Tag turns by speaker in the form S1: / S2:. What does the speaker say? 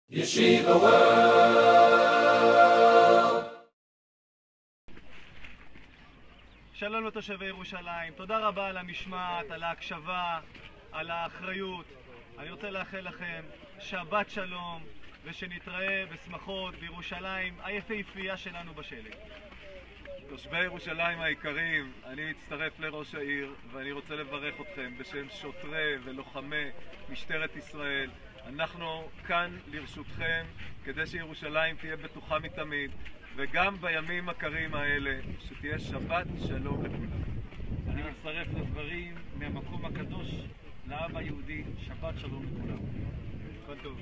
S1: Yeshiva World.
S2: שלום לתושבי ירושלים, תודה רבה על המשמעת, על ההקשבה, על האחריות. אני רוצה לאחל לכם שבת שלום ושנתראה בשמחות בירושלים היפהפייה שלנו בשלג.
S3: תושבי ירושלים היקרים, אני מצטרף לראש העיר ואני רוצה לברך אתכם בשם שוטרי ולוחמי משטרת ישראל. אנחנו כאן לרשותכם כדי שירושלים תהיה בטוחה מתמיד, וגם בימים הקרים האלה שתהיה שבת שלום לכולם.
S4: אני מצטרף לדברים מהמקום הקדוש לעם היהודי. שבת שלום לכולם.
S2: כל טוב.